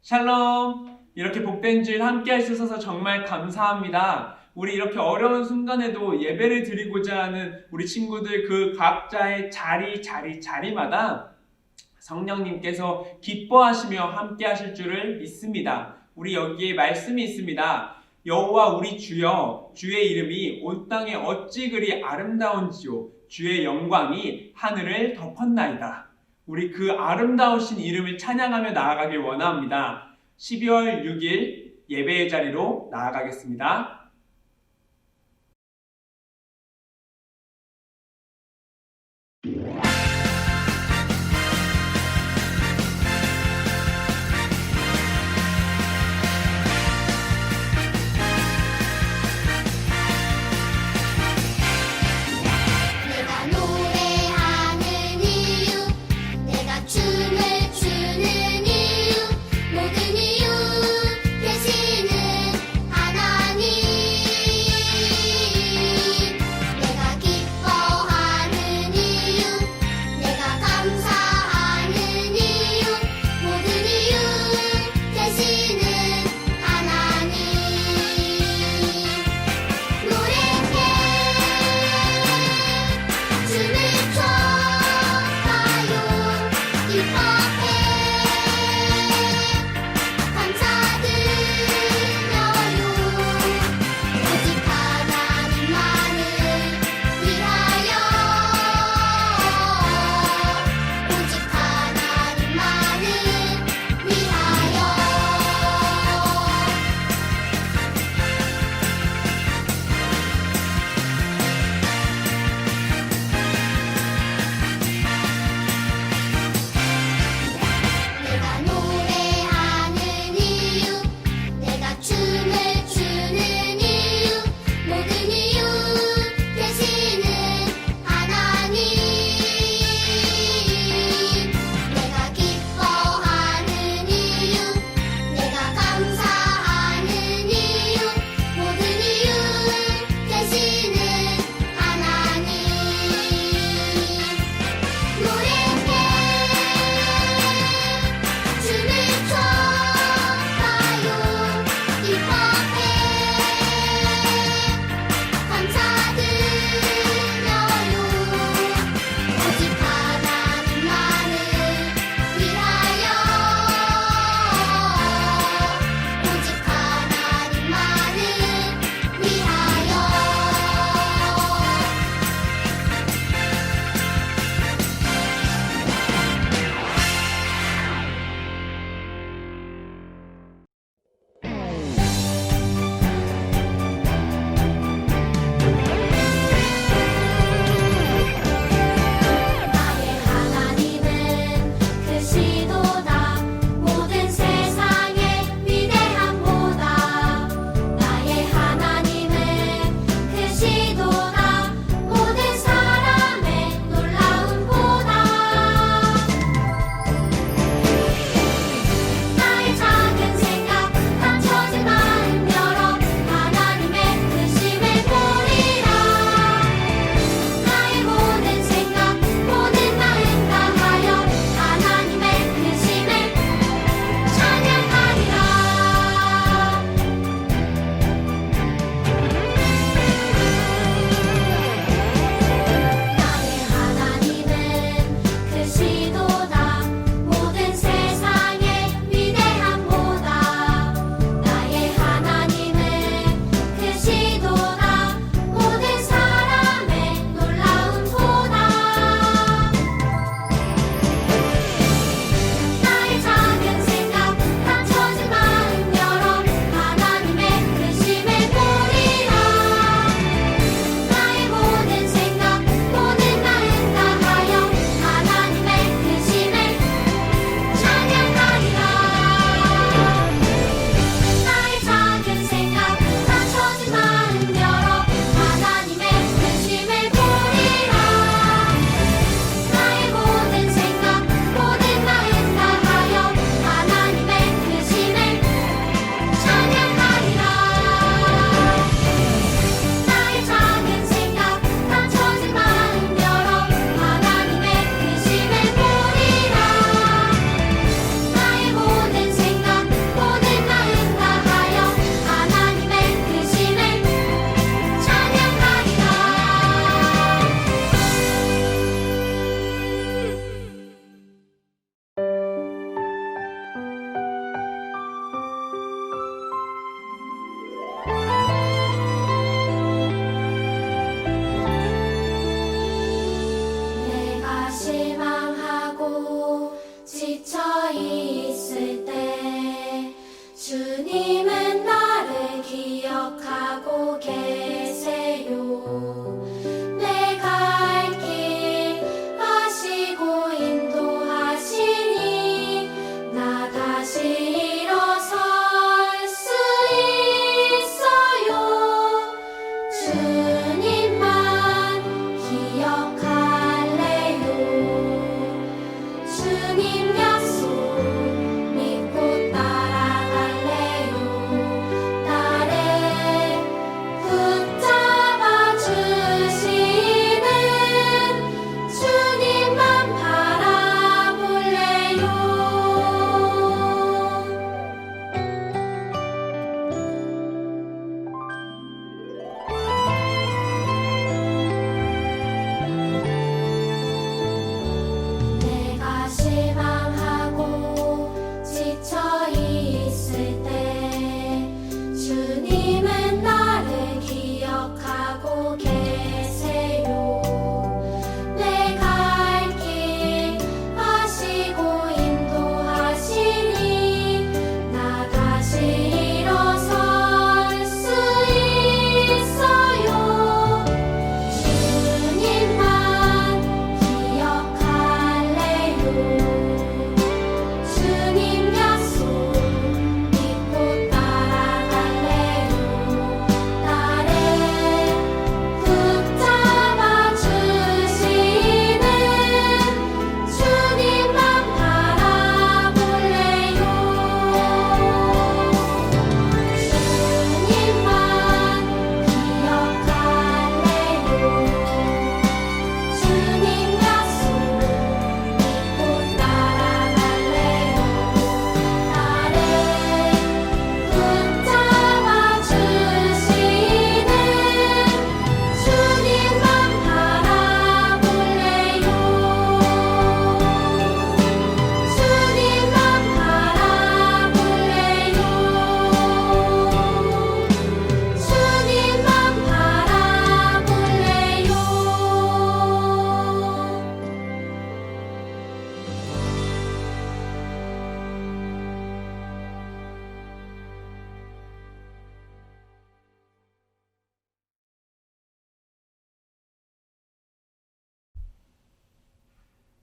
샬롬! 이렇게 복된 주일 함께 할 수 있어서 정말 감사합니다. 우리 이렇게 어려운 순간에도 예배를 드리고자 하는 우리 친구들 그 각자의 자리마다 성령님께서 기뻐하시며 함께 하실 줄을 믿습니다. 우리 여기에 말씀이 있습니다. 여호와 우리 주여, 주의 이름이 온 땅에 어찌 그리 아름다운지요, 주의 영광이 하늘을 덮었나이다. 우리 그 아름다우신 이름을 찬양하며 나아가길 원합니다. 12월 6일 예배의 자리로 나아가겠습니다. 내가 노래하는 이유, 내가 춤을 추는 이유, 모든 이유 되시는 하나님. 내가 기뻐하는 이유,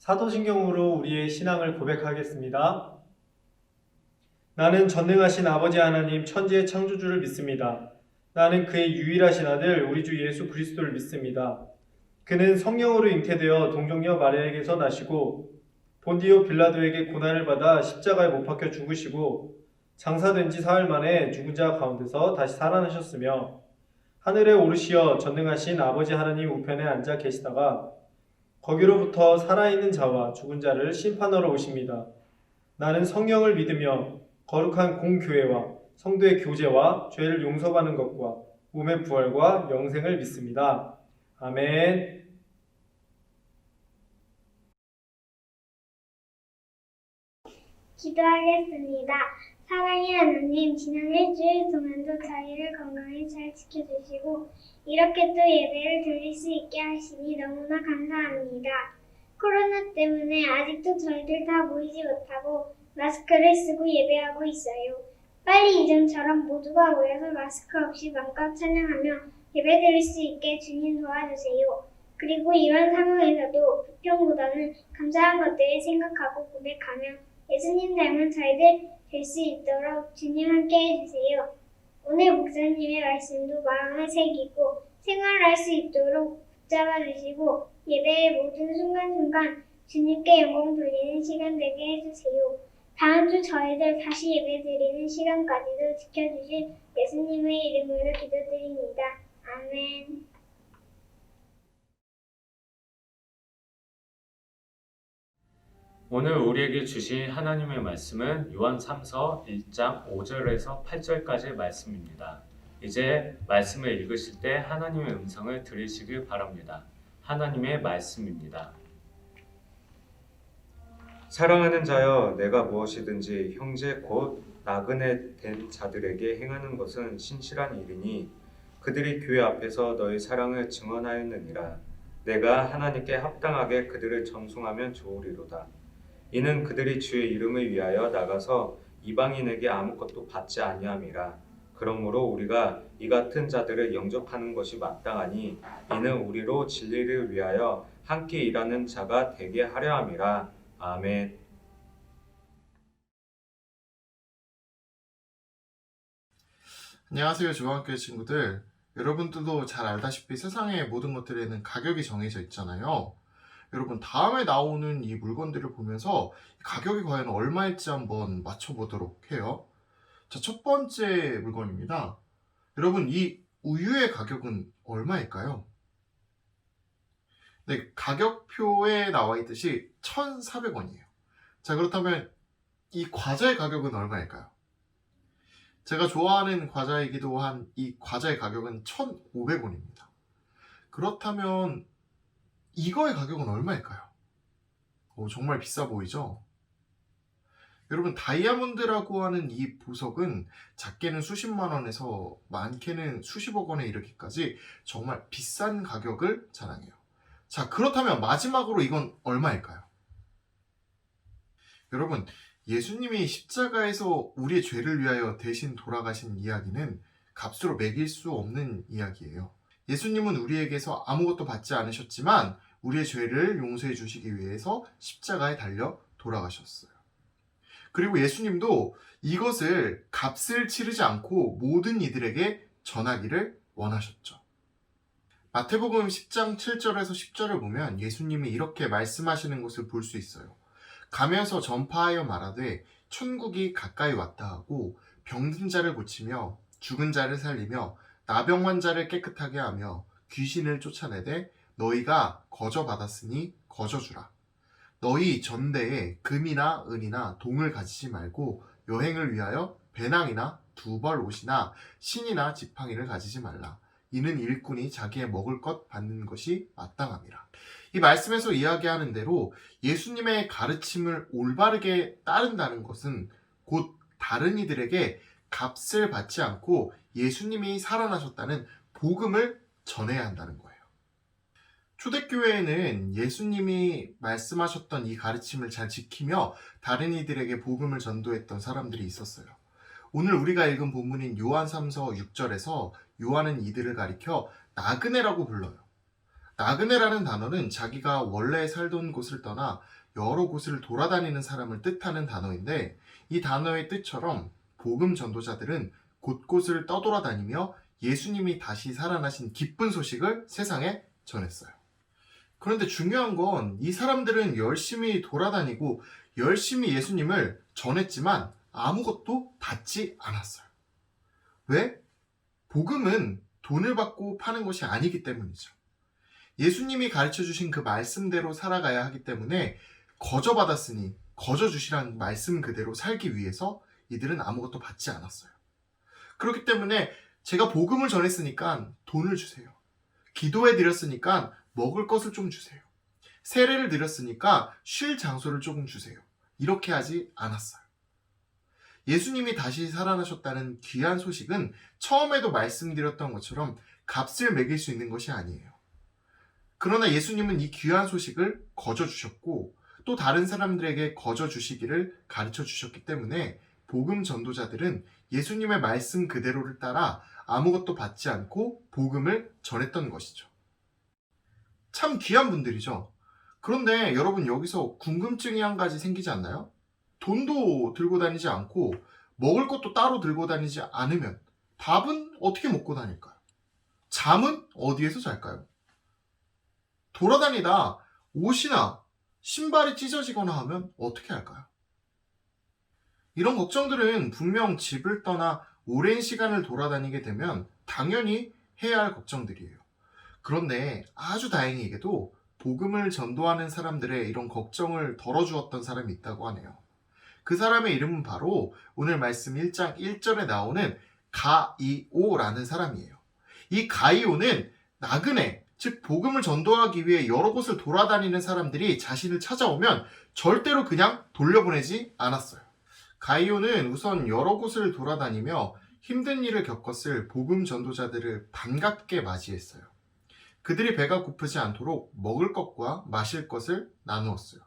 사도신경으로 우리의 신앙을 고백하겠습니다. 나는 전능하신 아버지 하나님 천지의 창조주를 믿습니다. 나는 그의 유일하신 아들 우리 주 예수 그리스도를 믿습니다. 그는 성령으로 잉태되어 동정녀 마리아에게서 나시고 본디오 빌라도에게 고난을 받아 십자가에 못 박혀 죽으시고 장사된 지 사흘 만에 죽은 자 가운데서 다시 살아나셨으며 하늘에 오르시어 전능하신 아버지 하나님 우편에 앉아 계시다가 거기로부터 살아있는 자와 죽은 자를 심판하러 오십니다. 나는 성령을 믿으며 거룩한 공교회와 성도의 교제와 죄를 용서받는 것과 몸의 부활과 영생을 믿습니다. 아멘. 기도하겠습니다. 사랑의 하나님, 지난 일주일 동안도 저희를 건강히 잘 지켜주시고 이렇게 또 예배를 드릴 수 있게 하시니 너무나 감사합니다. 코로나 때문에 아직도 저희들 다 모이지 못하고 마스크를 쓰고 예배하고 있어요. 빨리 이전처럼 모두가 모여서 마스크 없이 마음껏 찬양하며 예배 드릴 수 있게 주님 도와주세요. 그리고 이런 상황에서도 불평보다는 감사한 것들을 생각하고 고백하며 예수님 닮은 저희들 될 수 있도록 주님 함께 해주세요. 오늘 목사님의 말씀도 마음에 새기고 생활할 수 있도록 붙잡아 주시고 예배의 모든 순간순간 주님께 영광 돌리는 시간 되게 해주세요. 다음 주 저희들 다시 예배 드리는 시간까지도 지켜주실 예수님의 이름으로 기도드립니다. 아멘. 오늘 우리에게 주신 하나님의 말씀은 요한 3서 1장 5절에서 8절까지의 말씀입니다. 이제 말씀을 읽으실 때 하나님의 음성을 들으시길 바랍니다. 하나님의 말씀입니다. 사랑하는 자여, 내가 무엇이든지 형제 곧 나그네 된 자들에게 행하는 것은 신실한 일이니 그들이 교회 앞에서 너희 사랑을 증언하였느니라. 내가 하나님께 합당하게 그들을 전송하면 좋으리로다. 이는 그들이 주의 이름을 위하여 나가서 이방인에게 아무것도 받지 아니함이라. 그러므로 우리가 이 같은 자들을 영접하는 것이 마땅하니 이는 우리로 진리를 위하여 함께 일하는 자가 되게 하려 함이라. 아멘. 안녕하세요, 조합교회 친구들. 여러분들도 잘 알다시피 세상의 모든 것들에는 가격이 정해져 있잖아요. 여러분, 다음에 나오는 이 물건들을 보면서 가격이 과연 얼마일지 한번 맞춰보도록 해요. 자, 첫 번째 물건입니다. 여러분, 이 우유의 가격은 얼마일까요? 네, 가격표에 나와 있듯이 1,400원이에요. 자, 그렇다면 이 과자의 가격은 얼마일까요? 제가 좋아하는 과자이기도 한 이 과자의 가격은 1,500원입니다. 그렇다면 이거의 가격은 얼마일까요? 정말 비싸 보이죠? 여러분, 다이아몬드라고 하는 이 보석은 작게는 수십만 원에서 많게는 수십억 원에 이르기까지 정말 비싼 가격을 자랑해요. 자, 그렇다면 마지막으로 이건 얼마일까요? 여러분, 예수님이 십자가에서 우리의 죄를 위하여 대신 돌아가신 이야기는 값으로 매길 수 없는 이야기예요. 예수님은 우리에게서 아무것도 받지 않으셨지만 우리의 죄를 용서해 주시기 위해서 십자가에 달려 돌아가셨어요. 그리고 예수님도 이것을 값을 치르지 않고 모든 이들에게 전하기를 원하셨죠. 마태복음 10장 7절에서 10절을 보면 예수님이 이렇게 말씀하시는 것을 볼 수 있어요. 가면서 전파하여 말하되 천국이 가까이 왔다 하고 병든 자를 고치며 죽은 자를 살리며 나병 환자를 깨끗하게 하며 귀신을 쫓아내되 너희가 거저 받았으니 거저 주라. 너희 전대에 금이나 은이나 동을 가지지 말고 여행을 위하여 배낭이나 두벌 옷이나 신이나 지팡이를 가지지 말라. 이는 일꾼이 자기의 먹을 것 받는 것이 마땅함이라. 이 말씀에서 이야기하는 대로 예수님의 가르침을 올바르게 따른다는 것은 곧 다른 이들에게 값을 받지 않고 예수님이 살아나셨다는 복음을 전해야 한다는 거예요. 초대교회에는 예수님이 말씀하셨던 이 가르침을 잘 지키며 다른 이들에게 복음을 전도했던 사람들이 있었어요. 오늘 우리가 읽은 본문인 요한 3서 6절에서 요한은 이들을 가리켜 나그네라고 불러요. 나그네라는 단어는 자기가 원래 살던 곳을 떠나 여러 곳을 돌아다니는 사람을 뜻하는 단어인데, 이 단어의 뜻처럼 복음 전도자들은 곳곳을 떠돌아다니며 예수님이 다시 살아나신 기쁜 소식을 세상에 전했어요. 그런데 중요한 건 이 사람들은 열심히 돌아다니고 열심히 예수님을 전했지만 아무것도 받지 않았어요. 왜? 복음은 돈을 받고 파는 것이 아니기 때문이죠. 예수님이 가르쳐 주신 그 말씀대로 살아가야 하기 때문에 거저 받았으니 거저 주시라는 말씀 그대로 살기 위해서 이들은 아무것도 받지 않았어요. 그렇기 때문에 제가 복음을 전했으니까 돈을 주세요. 기도해 드렸으니까 먹을 것을 좀 주세요. 세례를 드렸으니까 쉴 장소를 조금 주세요. 이렇게 하지 않았어요. 예수님이 다시 살아나셨다는 귀한 소식은 처음에도 말씀드렸던 것처럼 값을 매길 수 있는 것이 아니에요. 그러나 예수님은 이 귀한 소식을 거저 주셨고 또 다른 사람들에게 거저 주시기를 가르쳐 주셨기 때문에 복음 전도자들은 예수님의 말씀 그대로를 따라 아무것도 받지 않고 복음을 전했던 것이죠. 참 귀한 분들이죠. 그런데 여러분, 여기서 궁금증이 한 가지 생기지 않나요? 돈도 들고 다니지 않고 먹을 것도 따로 들고 다니지 않으면 밥은 어떻게 먹고 다닐까요? 잠은 어디에서 잘까요? 돌아다니다 옷이나 신발이 찢어지거나 하면 어떻게 할까요? 이런 걱정들은 분명 집을 떠나 오랜 시간을 돌아다니게 되면 당연히 해야 할 걱정들이에요. 그런데 아주 다행히게도 복음을 전도하는 사람들의 이런 걱정을 덜어주었던 사람이 있다고 하네요. 그 사람의 이름은 바로 오늘 말씀 1장 1절에 나오는 가이오라는 사람이에요. 이 가이오는 나그네, 즉 복음을 전도하기 위해 여러 곳을 돌아다니는 사람들이 자신을 찾아오면 절대로 그냥 돌려보내지 않았어요. 가이오는 우선 여러 곳을 돌아다니며 힘든 일을 겪었을 복음 전도자들을 반갑게 맞이했어요. 그들이 배가 고프지 않도록 먹을 것과 마실 것을 나누었어요.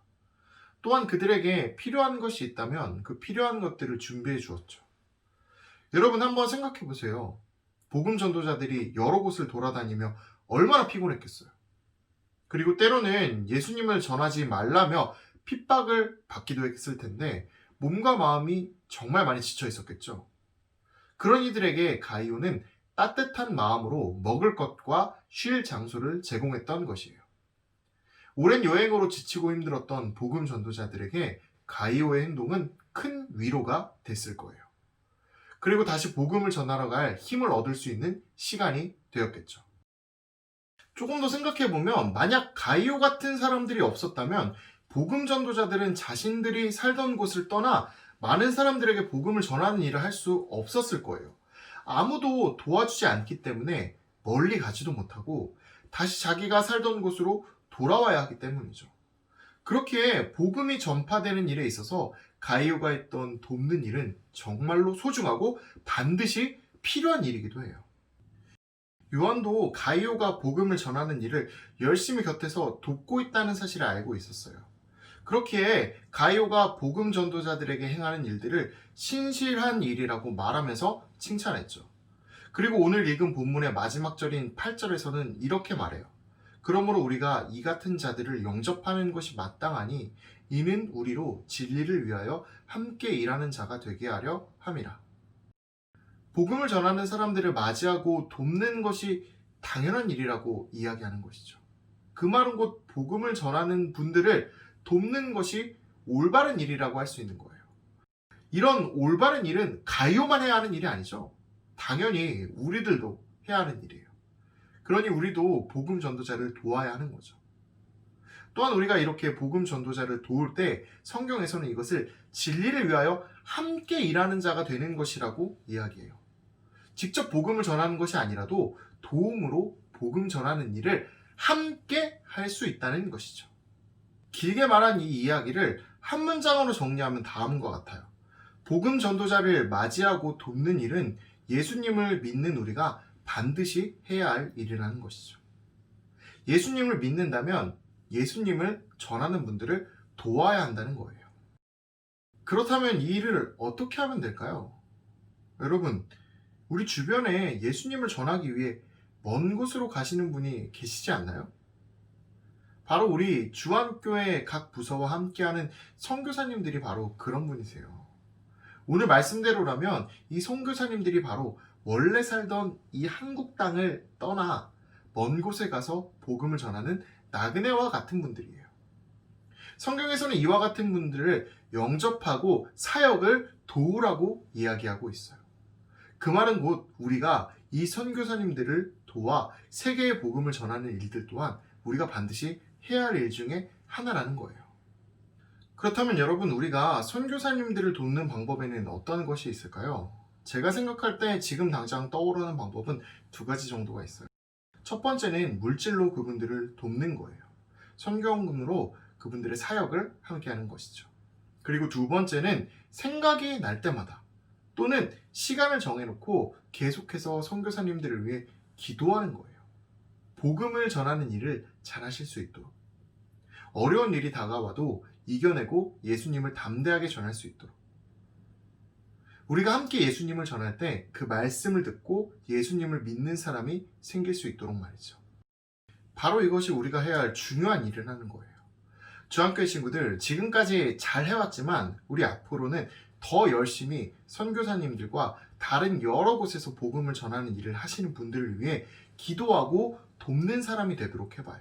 또한 그들에게 필요한 것이 있다면 그 필요한 것들을 준비해 주었죠. 여러분, 한번 생각해 보세요. 복음 전도자들이 여러 곳을 돌아다니며 얼마나 피곤했겠어요. 그리고 때로는 예수님을 전하지 말라며 핍박을 받기도 했을 텐데 몸과 마음이 정말 많이 지쳐 있었겠죠. 그런 이들에게 가이오는 따뜻한 마음으로 먹을 것과 쉴 장소를 제공했던 것이에요. 오랜 여행으로 지치고 힘들었던 복음 전도자들에게 가이오의 행동은 큰 위로가 됐을 거예요. 그리고 다시 복음을 전하러 갈 힘을 얻을 수 있는 시간이 되었겠죠. 조금 더 생각해보면 만약 가이오 같은 사람들이 없었다면 복음 전도자들은 자신들이 살던 곳을 떠나 많은 사람들에게 복음을 전하는 일을 할 수 없었을 거예요. 아무도 도와주지 않기 때문에 멀리 가지도 못하고 다시 자기가 살던 곳으로 돌아와야 하기 때문이죠. 그렇기에 복음이 전파되는 일에 있어서 가이오가 했던 돕는 일은 정말로 소중하고 반드시 필요한 일이기도 해요. 요한도 가이오가 복음을 전하는 일을 열심히 곁에서 돕고 있다는 사실을 알고 있었어요. 그렇기에 가이오가 복음 전도자들에게 행하는 일들을 신실한 일이라고 말하면서 칭찬했죠. 그리고 오늘 읽은 본문의 마지막 절인 8절에서는 이렇게 말해요. 그러므로 우리가 이 같은 자들을 영접하는 것이 마땅하니 이는 우리로 진리를 위하여 함께 일하는 자가 되게 하려 함이라. 복음을 전하는 사람들을 맞이하고 돕는 것이 당연한 일이라고 이야기하는 것이죠. 그 말은 곧 복음을 전하는 분들을 돕는 것이 올바른 일이라고 할 수 있는 거예요. 이런 올바른 일은 가이오만 해야 하는 일이 아니죠. 당연히 우리들도 해야 하는 일이에요. 그러니 우리도 복음 전도자를 도와야 하는 거죠. 또한 우리가 이렇게 복음 전도자를 도울 때 성경에서는 이것을 진리를 위하여 함께 일하는 자가 되는 것이라고 이야기해요. 직접 복음을 전하는 것이 아니라도 도움으로 복음 전하는 일을 함께 할 수 있다는 것이죠. 길게 말한 이 이야기를 한 문장으로 정리하면 다음과 같아요. 복음 전도자를 맞이하고 돕는 일은 예수님을 믿는 우리가 반드시 해야 할 일이라는 것이죠. 예수님을 믿는다면 예수님을 전하는 분들을 도와야 한다는 거예요. 그렇다면 이 일을 어떻게 하면 될까요? 여러분, 우리 주변에 예수님을 전하기 위해 먼 곳으로 가시는 분이 계시지 않나요? 바로 우리 주안교회 각 부서와 함께하는 선교사님들이 바로 그런 분이세요. 오늘 말씀대로라면 이 선교사님들이 바로 원래 살던 이 한국 땅을 떠나 먼 곳에 가서 복음을 전하는 나그네와 같은 분들이에요. 성경에서는 이와 같은 분들을 영접하고 사역을 도우라고 이야기하고 있어요. 그 말은 곧 우리가 이 선교사님들을 도와 세계의 복음을 전하는 일들 또한 우리가 반드시 해야 할 일 중에 하나라는 거예요. 그렇다면 여러분, 우리가 선교사님들을 돕는 방법에는 어떤 것이 있을까요? 제가 생각할 때 지금 당장 떠오르는 방법은 두 가지 정도가 있어요. 첫 번째는 물질로 그분들을 돕는 거예요. 선교원금으로 그분들의 사역을 함께 하는 것이죠. 그리고 두 번째는 생각이 날 때마다 또는 시간을 정해놓고 계속해서 선교사님들을 위해 기도하는 거예요. 복음을 전하는 일을 잘 하실 수 있도록, 어려운 일이 다가와도 이겨내고 예수님을 담대하게 전할 수 있도록, 우리가 함께 예수님을 전할 때 그 말씀을 듣고 예수님을 믿는 사람이 생길 수 있도록 말이죠. 바로 이것이 우리가 해야 할 중요한 일을 하는 거예요. 주안교회 친구들, 지금까지 잘 해왔지만 우리 앞으로는 더 열심히 선교사님들과 다른 여러 곳에서 복음을 전하는 일을 하시는 분들을 위해 기도하고 돕는 사람이 되도록 해봐요.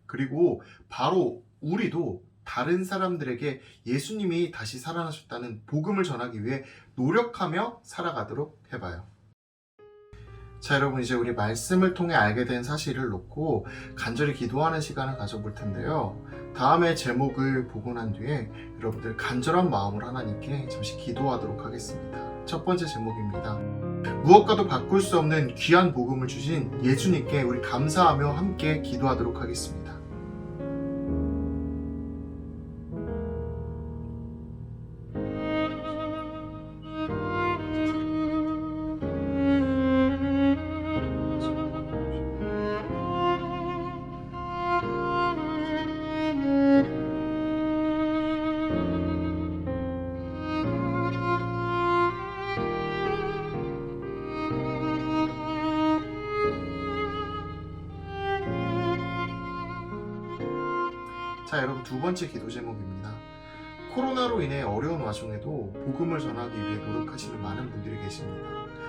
그리고 바로 우리도 다른 사람들에게 예수님이 다시 살아나셨다는 복음을 전하기 위해 노력하며 살아가도록 해봐요. 자, 여러분, 이제 우리 말씀을 통해 알게 된 사실을 놓고 간절히 기도하는 시간을 가져볼 텐데요. 다음에 제목을 보고 난 뒤에 여러분들 간절한 마음으로 하나님께 잠시 기도하도록 하겠습니다. 첫 번째 제목입니다. 무엇과도 바꿀 수 없는 귀한 복음을 주신 예수님께 우리 감사하며 함께 기도하도록 하겠습니다. 자, 여러분, 두 번째 기도 제목입니다. 코로나로 인해 어려운 와중에도 복음을 전하기 위해 노력하시는 많은 분들이 계십니다.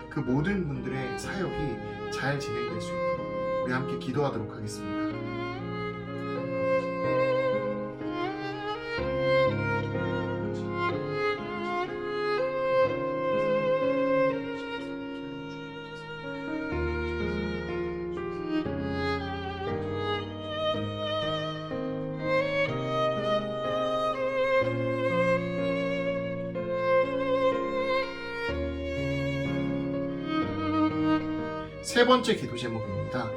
그 모든 분들의 사역이 잘 진행될 수 있도록 우리 함께 기도하도록 하겠습니다. 세 번째 기도 제목입니다.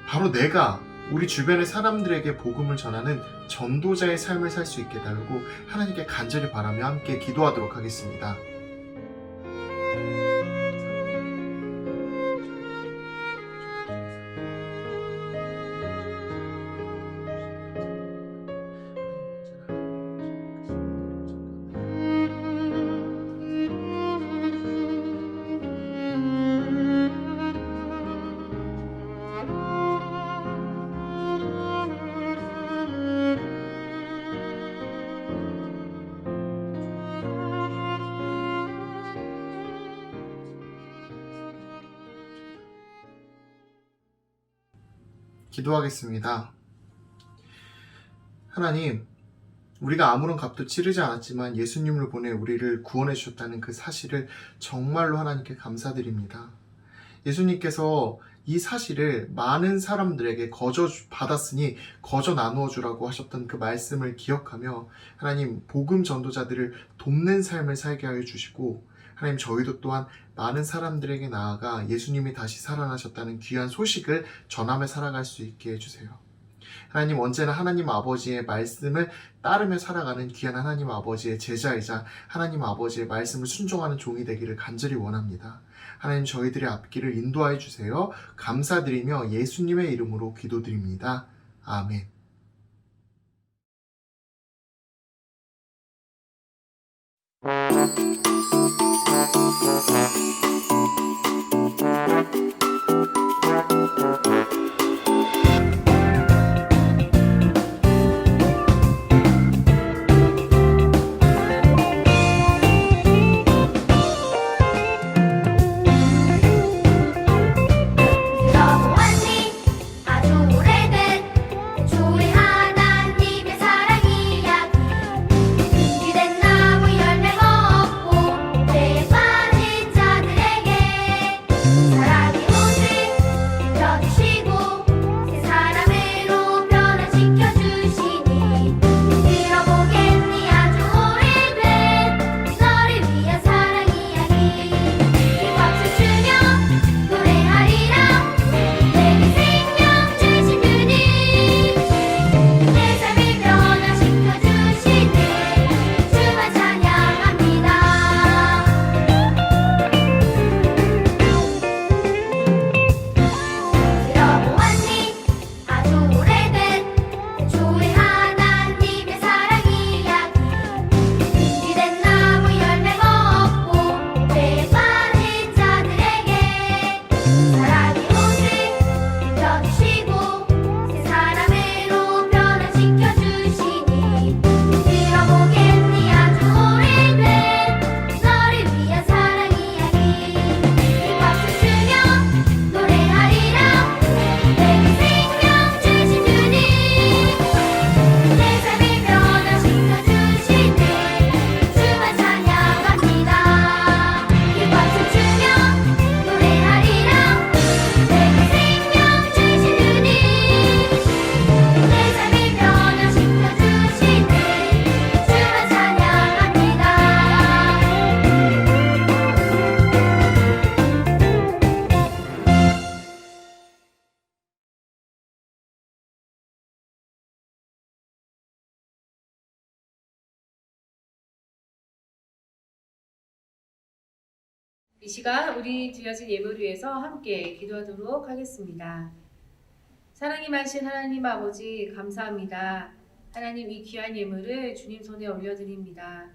바로 내가 우리 주변의 사람들에게 복음을 전하는 전도자의 삶을 살 수 있게 달라고 하나님께 간절히 바라며 함께 기도하도록 하겠습니다. 기도하겠습니다. 하나님, 우리가 아무런 값도 치르지 않았지만 예수님을 보내 우리를 구원해 주셨다는 그 사실을 정말로 하나님께 감사드립니다. 예수님께서 이 사실을 많은 사람들에게 거저 받았으니 거저 나누어 주라고 하셨던 그 말씀을 기억하며 하나님, 복음 전도자들을 돕는 삶을 살게 하여 주시고, 하나님, 저희도 또한 많은 사람들에게 나아가 예수님이 다시 살아나셨다는 귀한 소식을 전하며 살아갈 수 있게 해주세요. 하나님, 언제나 하나님 아버지의 말씀을 따르며 살아가는 귀한 하나님 아버지의 제자이자 하나님 아버지의 말씀을 순종하는 종이 되기를 간절히 원합니다. 하나님, 저희들의 앞길을 인도하여 주세요. 감사드리며 예수님의 이름으로 기도드립니다. 아멘. 이 시간 우리 드려진 예물을 위해서 함께 기도하도록 하겠습니다. 사랑이 많으신 하나님 아버지 감사합니다. 하나님 이 귀한 예물을 주님 손에 올려드립니다.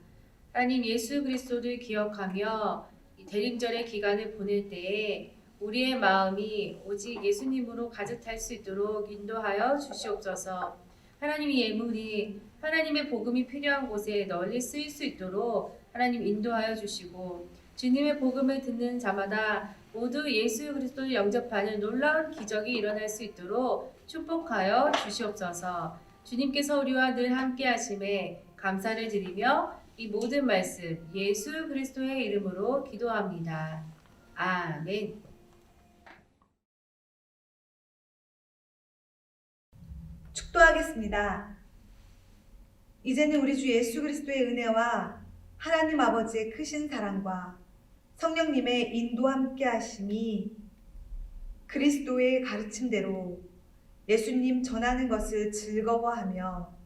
하나님 예수 그리스도를 기억하며 이 대림절의 기간을 보낼 때에 우리의 마음이 오직 예수님으로 가득 찰 수 있도록 인도하여 주시옵소서. 하나님 이 예물이 하나님의 복음이 필요한 곳에 널리 쓰일 수 있도록 하나님 인도하여 주시고 주님의 복음을 듣는 자마다 모두 예수 그리스도를 영접하는 놀라운 기적이 일어날 수 있도록 축복하여 주시옵소서. 주님께서 우리와 늘 함께 하심에 감사를 드리며 이 모든 말씀 예수 그리스도의 이름으로 기도합니다. 아멘. 축도하겠습니다. 이제는 우리 주 예수 그리스도의 은혜와 하나님 아버지의 크신 사랑과 성령님의 인도와 함께 하심이 그리스도의 가르침대로 예수님 전하는 것을 즐거워하며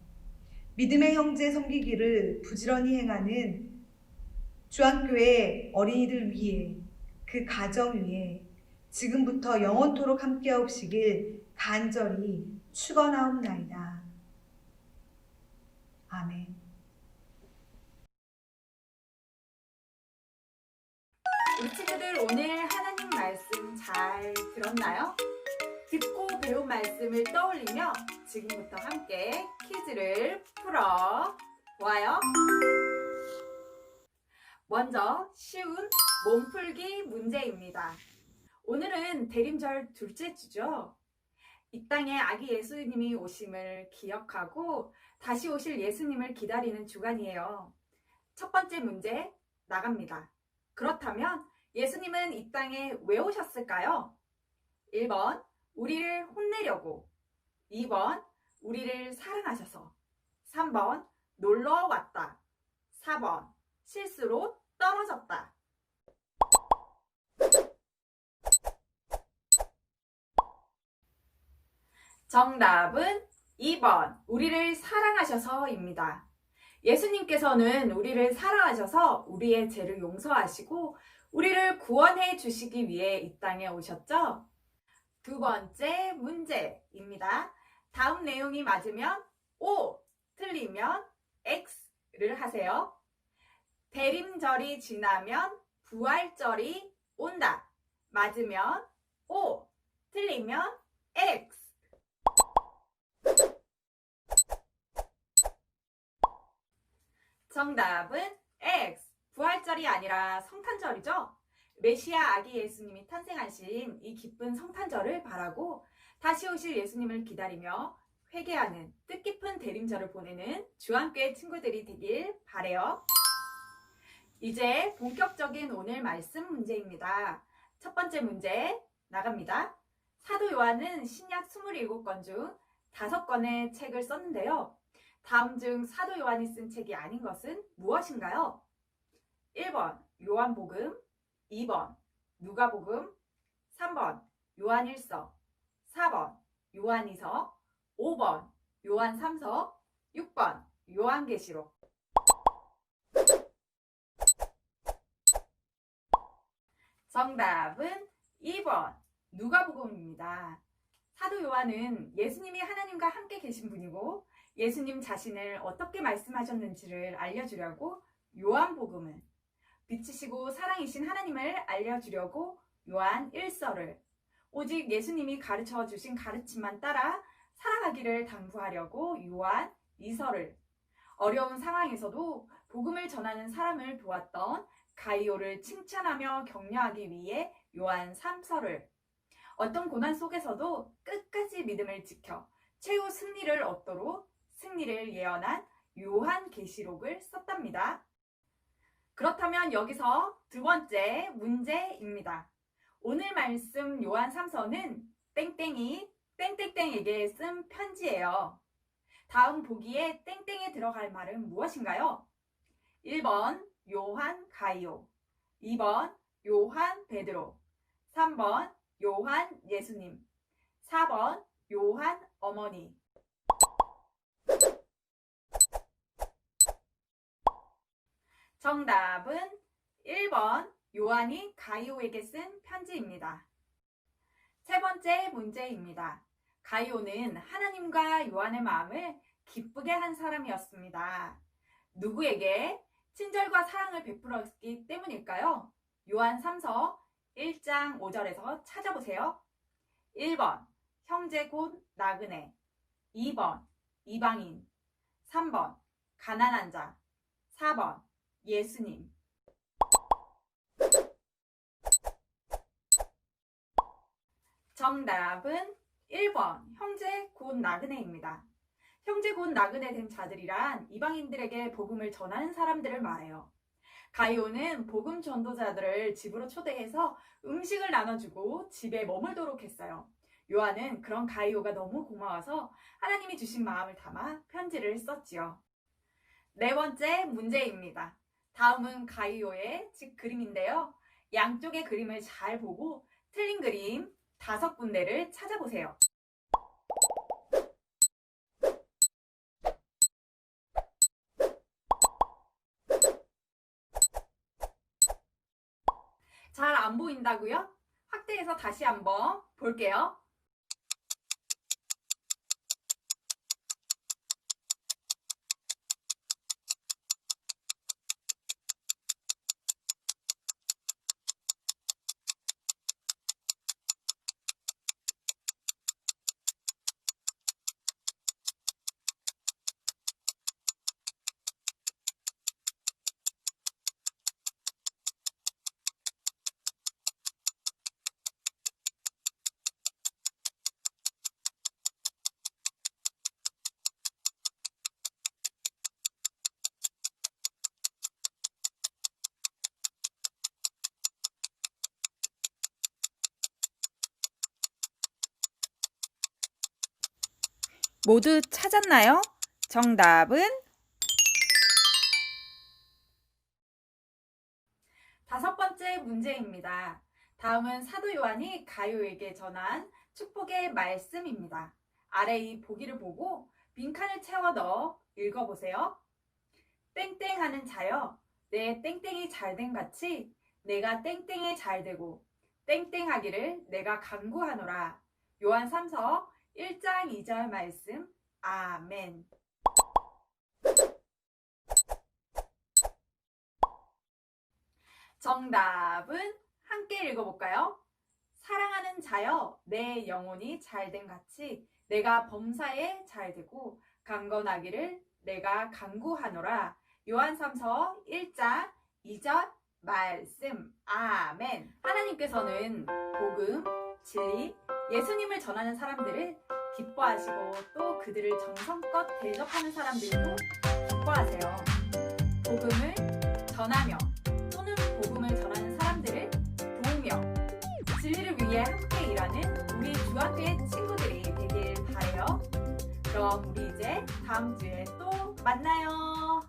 믿음의 형제 섬기기를 부지런히 행하는 주안교회 어린이들 위해 그 가정 위에 지금부터 영원토록 함께하옵시길 간절히 축원하옵나이다. 아멘. 우리 친구들 오늘 하나님 말씀 잘 들었나요? 듣고 배운 말씀을 떠올리며 지금부터 함께 퀴즈를 풀어 보아요. 먼저 쉬운 몸풀기 문제입니다. 오늘은 대림절 둘째 주죠. 이 땅에 아기 예수님이 오심을 기억하고 다시 오실 예수님을 기다리는 주간이에요. 첫 번째 문제 나갑니다. 그렇다면 예수님은 이 땅에 왜 오셨을까요? 1번 우리를 혼내려고, 2번 우리를 사랑하셔서, 3번 놀러 왔다, 4번 실수로 떨어졌다. 정답은 2번 우리를 사랑하셔서입니다. 예수님께서는 우리를 사랑하셔서 우리의 죄를 용서하시고 우리를 구원해 주시기 위해 이 땅에 오셨죠? 두 번째 문제입니다. 다음 내용이 맞으면 O, 틀리면 X를 하세요. 대림절이 지나면 부활절이 온다. 맞으면 O, 틀리면 X. 정답은 X. 부활절이 아니라 성탄절이죠. 메시아 아기 예수님이 탄생하신 이 기쁜 성탄절을 바라고 다시 오실 예수님을 기다리며 회개하는 뜻깊은 대림절을 보내는 주안교회 친구들이 되길 바래요. 이제 본격적인 오늘 말씀 문제입니다. 첫 번째 문제 나갑니다. 사도 요한은 신약 27권 중 5권의 책을 썼는데요. 다음 중 사도 요한이 쓴 책이 아닌 것은 무엇인가요? 1번 요한복음, 2번 누가복음, 3번 요한일서, 4번 요한이서, 5번 요한3서, 6번 요한계시록. 정답은 2번 누가복음입니다. 사도 요한은 예수님이 하나님과 함께 계신 분이고 예수님 자신을 어떻게 말씀하셨는지를 알려주려고 요한복음을, 빛이시고 사랑이신 하나님을 알려주려고 요한 1서를, 오직 예수님이 가르쳐 주신 가르침만 따라 살아가기를 당부하려고 요한 2서를, 어려운 상황에서도 복음을 전하는 사람을 도왔던 가이오를 칭찬하며 격려하기 위해 요한 3서를, 어떤 고난 속에서도 끝까지 믿음을 지켜 최후 승리를 얻도록 승리를 예언한 요한계시록을 썼답니다. 그렇다면 여기서 두 번째 문제입니다. 오늘 말씀 요한 3서는 땡땡이 땡땡땡에게 쓴 편지예요. 다음 보기에 땡땡에 들어갈 말은 무엇인가요? 1번 요한 가이오, 2번 요한 베드로, 3번 요한 예수님, 4번 요한 어머니. 정답은 1번 요한이 가이오에게 쓴 편지입니다. 세 번째 문제입니다. 가이오는 하나님과 요한의 마음을 기쁘게 한 사람이었습니다. 누구에게 친절과 사랑을 베풀었기 때문일까요? 요한 3서 1장 5절에서 찾아보세요. 1번 형제 곧 나그네, 2번 이방인, 3번 가난한 자, 4번 예수님. 정답은 1번 형제 곧 나그네입니다. 형제 곧 나그네 된 자들이란 이방인들에게 복음을 전하는 사람들을 말해요. 가이오는 복음 전도자들을 집으로 초대해서 음식을 나눠주고 집에 머물도록 했어요. 요한은 그런 가이오가 너무 고마워서 하나님이 주신 마음을 담아 편지를 썼지요. 네 번째 문제입니다. 다음은 가이오의 집 그림인데요. 양쪽의 그림을 잘 보고 틀린 그림 5군데를 찾아보세요. 잘 안 보인다고요? 확대해서 다시 한번 볼게요. 모두 찾았나요? 정답은 5번째 문제입니다. 다음은 사도 요한이 가이오에게 전한 축복의 말씀입니다. 아래 이 보기를 보고 빈칸을 채워 넣어 읽어보세요. 땡땡 하는 자여, 내 땡땡이 잘된 같이 내가 땡땡이 잘되고 땡땡 하기를 내가 간구하노라. 요한 3서 1장 2절 말씀. 아멘. 정답은 함께 읽어볼까요? 사랑하는 자여, 내 영혼이 잘된 같이 내가 범사에 잘되고 강건하기를 내가 간구하노라. 요한 3서 1장 2절 말씀. 아멘. 하나님께서는 복음, 진리, 예수님을 전하는 사람들을 기뻐하시고 또 그들을 정성껏 대접하는 사람들도 기뻐하세요. 복음을 전하며 또는 복음을 전하는 사람들을 도우며 진리를 위해 함께 일하는 우리 주학교의 친구들이 되길 바라요. 그럼 우리 이제 다음 주에 또 만나요.